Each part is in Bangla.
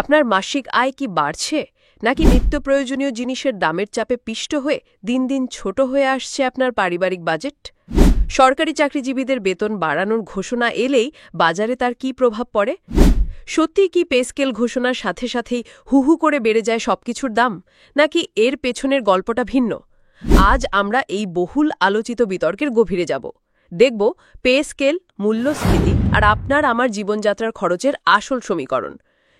আপনার মাসিক আয় কি বাড়ছে নাকি নিত্য প্রয়োজনীয় জিনিসের দামের চাপে পিষ্ট হয়ে দিন দিন ছোট হয়ে আসছে আপনার পারিবারিক বাজেট? সরকারি চাকরিজীবীদের বেতন বাড়ানোর ঘোষণা এলেই বাজারে তার কী প্রভাব পড়ে? সত্যিই কি পে স্কেল ঘোষণার সাথে সাথেই হুহু করে বেড়ে যায় সবকিছুর দাম, নাকি এর পেছনের গল্পটা ভিন্ন? আজ আমরা এই বহুল আলোচিত বিতর্কের গভীরে যাব। দেখব পে স্কেল, মূল্যস্ফীতি আর আপনার আমার জীবনযাত্রার খরচের আসল সমীকরণ।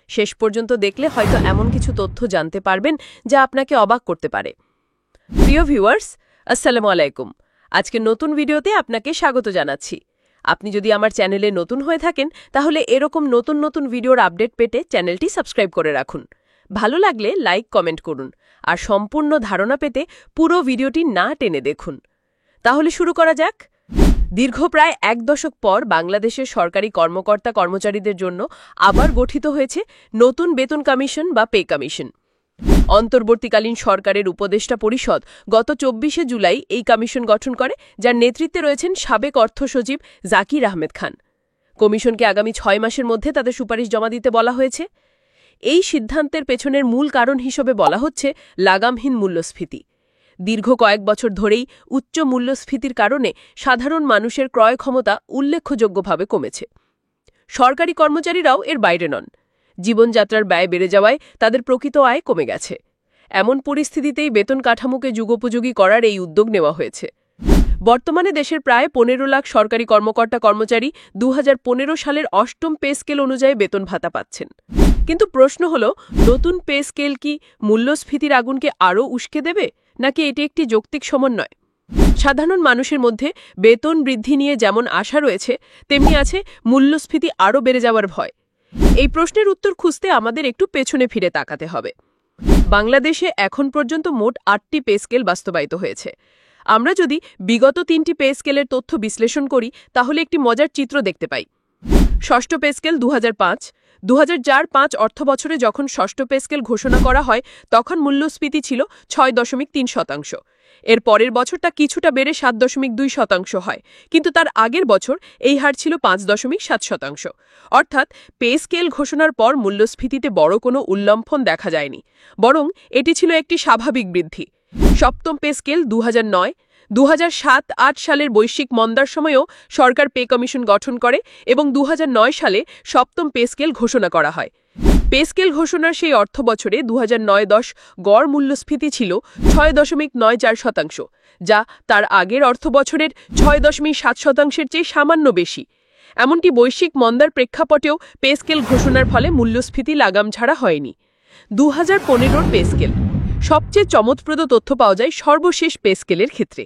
শেষ পর্যন্ত দেখলে হয়তো এমন কিছু তথ্য জানতে পারবেন যা আপনাকে অবাক করতে পারে। প্রিয় ভিউয়ার্স, আসসালামু আলাইকুম। আজকে নতুন ভিডিওতে আপনাকে স্বাগত জানাচ্ছি। আপনি যদি আমার চ্যানেলে নতুন হয়ে থাকেন তাহলে এরকম নতুন নতুন ভিডিওর আপডেট পেতে চ্যানেলটি সাবস্ক্রাইব করে রাখুন। ভালো লাগলে লাইক, কমেন্ট করুন আর সম্পূর্ণ ধারণা পেতে পুরো ভিডিওটি না টেনে দেখুন। তাহলে শুরু করা যাক। দীর্ঘ প্রায় এক দশক পর বাংলাদেশের সরকারি কর্মকর্তা কর্মচারীদের জন্য আবার গঠিত হয়েছে নতুন বেতন কমিশন বা পে কমিশন। অন্তর্বর্তীকালীন সরকারের উপদেষ্টা পরিষদ গত ২৪শে জুলাই এই কমিশন গঠন করে, যার নেতৃত্বে রয়েছেন সাবেক অর্থ সচিব জাকির আহমেদ খান। কমিশনকে আগামী ৬ মাসের মধ্যে তাদের সুপারিশ জমা দিতে বলা হয়েছে। এই সিদ্ধান্তের পেছনের মূল কারণ হিসেবে বলা হচ্ছে লাগামহীন মূল্যস্ফীতি। দীর্ঘ কয়েক বছর ধরেই উচ্চ মূল্যস্ফীতির কারণে সাধারণ মানুষের ক্রয় ক্ষমতা উল্লেখযোগ্যভাবে কমেছে। সরকারি কর্মচারীরাও এর বাইরে নন। জীবনযাত্রার ব্যয় বেড়ে যাওয়ায় তাদের প্রকৃত আয় কমে গেছে। এমন পরিস্থিতিতেই বেতন কাঠামোকে যুগোপযোগী করার এই উদ্যোগ নেওয়া হয়েছে। বর্তমানে দেশের প্রায় ১৫ লাখ সরকারি কর্মকর্তা কর্মচারী ২০১৫ সালের অষ্টম পে স্কেল অনুযায়ী বেতন ভাতা পাচ্ছেন। কিন্তু প্রশ্ন হল, নতুন পে স্কেল কি মূল্যস্ফীতির আগুনকে আরও উস্কে দেবে, নাকি এটি একটি যৌক্তিক সমন্বয়? সাধারণ মানুষের মধ্যে বেতন বৃদ্ধি নিয়ে যেমন আশা রয়েছে, তেমনি আছে মূল্যস্ফীতি আরও বেড়ে যাওয়ার ভয়। এই প্রশ্নের উত্তর খুঁজতে আমাদের একটু পেছনে ফিরে তাকাতে হবে। বাংলাদেশে এখন পর্যন্ত মোট ৮টি পে স্কেল বাস্তবায়িত হয়েছে। আমরা যদি বিগত ৩টি পে স্কেলের তথ্য বিশ্লেষণ করি তাহলে একটি মজার চিত্র দেখতে পাই। ষষ্ঠ পে স্কেল ২০০৫। ২০০৪-৫ অর্থবছরে যখন ষষ্ঠ পে স্কেল ঘোষণা করা হয় তখন মূল্যস্ফীতি ছিল ৬.৩%। এর পরের বছরটা কিছুটা বেড়ে ৭.২% হয়, কিন্তু তার আগের বছর এই হার ছিল ৫.৭%। অর্থাৎ পে স্কেল ঘোষণার পর মূল্যস্ফীতিতে বড় কোনো উল্লম্ফন দেখা যায়নি, বরং এটি ছিল একটি স্বাভাবিক বৃদ্ধি। সপ্তম পে স্কেল ২০০৯। ২০০৭-৮ সালের বৈশ্বিক মন্দার সময়েও সরকার পে কমিশন গঠন করে এবং ২০০৯ সালে সপ্তম পে স্কেল ঘোষণা করা হয়। পে স্কেল ঘোষণার সেই অর্থবছরে ২০০৯-১০ গড় মূল্যস্ফীতি ছিল ৬.৯৪%, যা তার আগের অর্থবছরের ৬.৭%-এর চেয়ে সামান্য বেশি। এমনকি বৈশ্বিক মন্দার প্রেক্ষাপটেও পে স্কেল ঘোষণার ফলে মূল্যস্ফীতি লাগাম ছাড়া হয়নি। ২০১৫ পে স্কেল। সবচেয়ে চমকপ্রদ তথ্য পাওয়া যায় সর্বশেষ পে স্কেলের ক্ষেত্রে।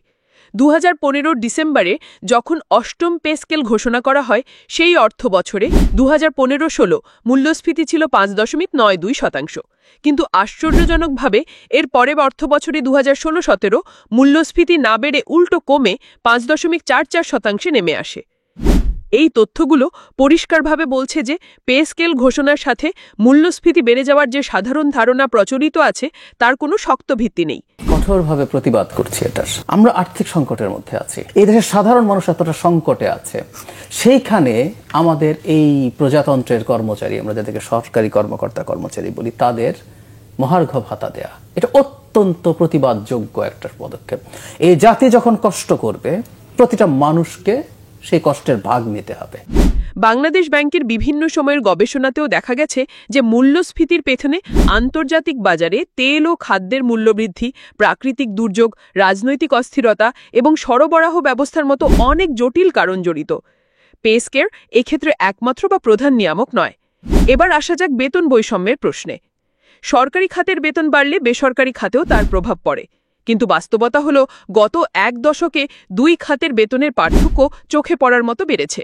২০১৫ ডিসেম্বরে যখন অষ্টম পে স্কেল ঘোষণা করা হয়, সেই অর্থ বছরে ২০১৫-১৬ মূল্যস্ফীতি ছিল ৫.৯২%। কিন্তু আশ্চর্যজনকভাবে এর পরের অর্থবছরে ২০১৬-১৭ মূল্যস্ফীতি না বেড়ে উল্টো কমে ৫.৪৪% নেমে আসে। এই তথ্যগুলো পরিষ্কারভাবে বলছে যে পে স্কেল ঘোষণার সাথে মূল্যস্ফীতি বেড়ে যাওয়ার যে সাধারণ ধারণা প্রচলিত আছে তার কোনো শক্ত ভিত্তি নেই। কঠোরভাবে প্রতিবাদ করছি এটার। আমরা আর্থিক সংকটের মধ্যে আছি, এই দেশের সাধারণ মানুষ এতটা সংকটে আছে, সেইখানে আমাদের এই প্রজাতন্ত্রের কর্মচারী, আমরা যাদেরকে সরকারি কর্মকর্তা কর্মচারী বলি, তাদের মহার্ঘ ভাতা দেয়া এটা অত্যন্ত প্রতিবাদযোগ্য একটা পদক্ষেপ। এই জাতি যখন কষ্ট করবে, প্রতিটা মানুষকে সেই কষ্টের ভাগ নিতে হবে। বাংলাদেশ ব্যাংকের বিভিন্ন সময়ের গবেষণাতেও দেখা গেছে যে মূল্যস্ফীতির পেছনে আন্তর্জাতিক বাজারে তেল ও খাদ্যের মূল্যবৃদ্ধি, প্রাকৃতিক দুর্যোগ, রাজনৈতিক অস্থিরতা এবং সরবরাহ ব্যবস্থার মতো অনেক জটিল কারণ জড়িত। পে স্কেল এক্ষেত্রে একমাত্র বা প্রধান নিয়ামক নয়। এবার আসা যাক বেতন বৈষম্যের প্রশ্নে। সরকারি খাতের বেতন বাড়লে বেসরকারি খাতেও তার প্রভাব পড়ে, কিন্তু বাস্তবতা হল গত এক দশকে দুই খাতের বেতনের পার্থক্য চোখে পড়ার মতো বেড়েছে।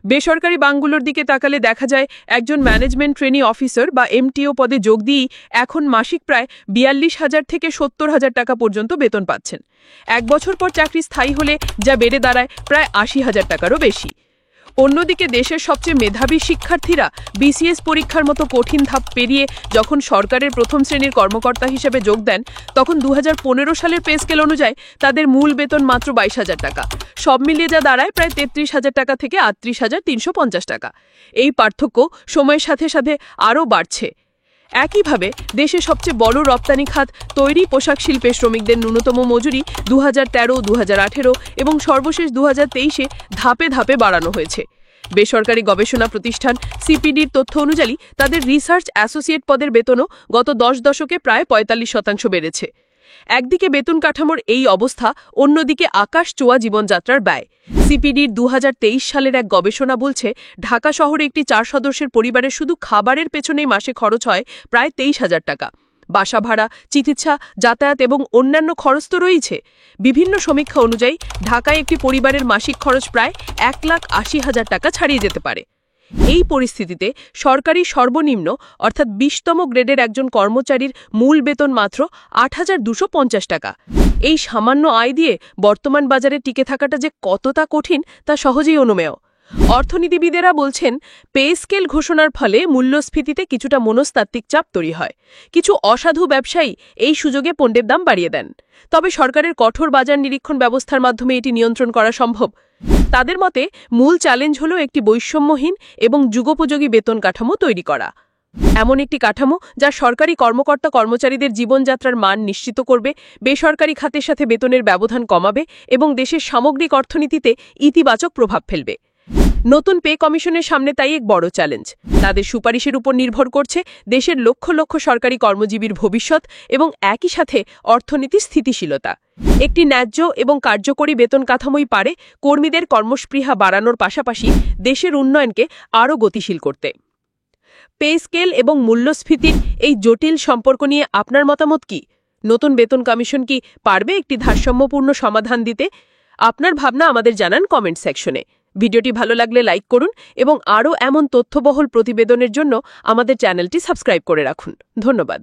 বেসরকারি ব্যাংকগুলোর দিকে তাকালে দেখা যায় একজন ম্যানেজমেন্ট ট্রেনি অফিসার বা এমটিও পদে যোগ দিয়েই এখন মাসিক প্রায় ৪২,০০০ থেকে ৭০,০০০ টাকা পর্যন্ত বেতন পাচ্ছেন। এক বছর পর চাকরি স্থায়ী হলে যা বেড়ে দাঁড়ায় প্রায় ৮০,০০০ টাকারও বেশি। অন্যদিকে দেশের সবচেয়ে মেধাবী শিক্ষার্থীরা বিসিএস পরীক্ষার মতো কঠিন ধাপ পেরিয়ে যখন সরকারের প্রথম শ্রেণীর কর্মকর্তা হিসেবে যোগ দেন, তখন ২০১৫ সালের পে স্কেল অনুযায়ী তাদের মূল বেতন মাত্র ২২,০০০ টাকা। সব মিলিয়ে যা দাঁড়ায় প্রায় ৩৩,০০০ টাকা থেকে ৩৮,৩৫০ টাকা। এই পার্থক্য সময়ের সাথে সাথে আরও বাড়ছে। একইভাবে দেশে সবচেয়ে বড় রপ্তানি খাত তৈরি পোশাক শিল্পে শ্রমিকদের ন্যূনতম মজুরি 2013, 2018 এবং সর্বশেষ 2023-এ ধাপে ধাপে বাড়ানো হয়েছে। বেসরকারি গবেষণা প্রতিষ্ঠান সিপিডির তথ্য অনুযায়ী তাদের রিসার্চ অ্যাসোসিয়েট পদের বেতনও গত 10 দশকে প্রায় 45% বেড়েছে। একদিকে বেতন কাঠামোর এই অবস্থা, অন্যদিকে আকাশ ছোঁয়া জীবনযাত্রার ব্যয়। সিপিডির 2023 সালের এক গবেষণা বলছে, ঢাকা শহরে একটি 4 সদস্যের পরিবারের শুধু খাবারের পেছনেই মাসে খরচ হয় প্রায় 23,000 টাকা। বাসা ভাড়া, চিকিৎসা, যাতায়াত এবং অন্যান্য খরচ তো রয়েছে। বিভিন্ন সমীক্ষা অনুযায়ী ঢাকায় একটি পরিবারের মাসিক খরচ প্রায় 1,80,000 টাকা ছাড়িয়ে যেতে পারে। এই পরিস্থিতিতে সরকারি সর্বনিম্ন অর্থাৎ 20তম গ্রেডের একজন কর্মচারীর মূল বেতন মাত্র 8,250 টাকা। এই সামান্য আয় দিয়ে বর্তমান বাজারে টিকে থাকাটা যে কতটা কঠিন তা সহজেই অনুমেয়। অর্থনীতিবিদেরা বলছেন, পে স্কেল ঘোষণার ফলে মূল্যস্ফীতিতে কিছুটা মনস্তাত্ত্বিক চাপ তৈরি হয়। কিছু অসাধু ব্যবসায়ী এই সুযোগে পণ্যের দাম বাড়িয়ে দেন। তবে সরকারের কঠোর বাজার নিরীক্ষণ ব্যবস্থার মাধ্যমে এটি নিয়ন্ত্রণ করা সম্ভব। তাদের মতে মূল চ্যালেঞ্জ হল একটি বৈষম্যহীন এবং যুগোপযোগী বেতন কাঠামো তৈরি করা। এমন একটি কাঠামো যা সরকারি কর্মকর্তা কর্মচারীদের জীবনযাত্রার মান নিশ্চিত করবে, বেসরকারি খাতের সাথে বেতনের ব্যবধান কমাবে এবং দেশের সামগ্রিক অর্থনীতিতে ইতিবাচক প্রভাব ফেলবে। নতুন পে কমিশনের সামনে তাই এক বড় চ্যালেঞ্জ। তাদের সুপারিশের উপর নির্ভর করছে দেশের লক্ষ লক্ষ সরকারি কর্মজীবীর ভবিষ্যৎ এবং একই সাথে অর্থনীতির স্থিতিশীলতা। একটি ন্যায্য এবং কার্যকরী বেতন কাঠামোই পারে কর্মীদের কর্মস্পৃহা বাড়ানোর পাশাপাশি দেশের উন্নয়নকে আরও গতিশীল করতে। পে স্কেল এবং মূল্যস্ফীতির এই জটিল সম্পর্ক নিয়ে আপনার মতামত কি? নতুন বেতন কমিশন কি পারবে একটি ভারসাম্যপূর্ণ সমাধান দিতে? আপনার ভাবনা আমাদের জানান কমেন্ট সেকশনে। ভিডিওটি ভালো লাগলে লাইক করুন এবং আরও এমন তথ্যবহুল প্রতিবেদনের জন্য আমাদের চ্যানেলটি সাবস্ক্রাইব করে রাখুন। ধন্যবাদ।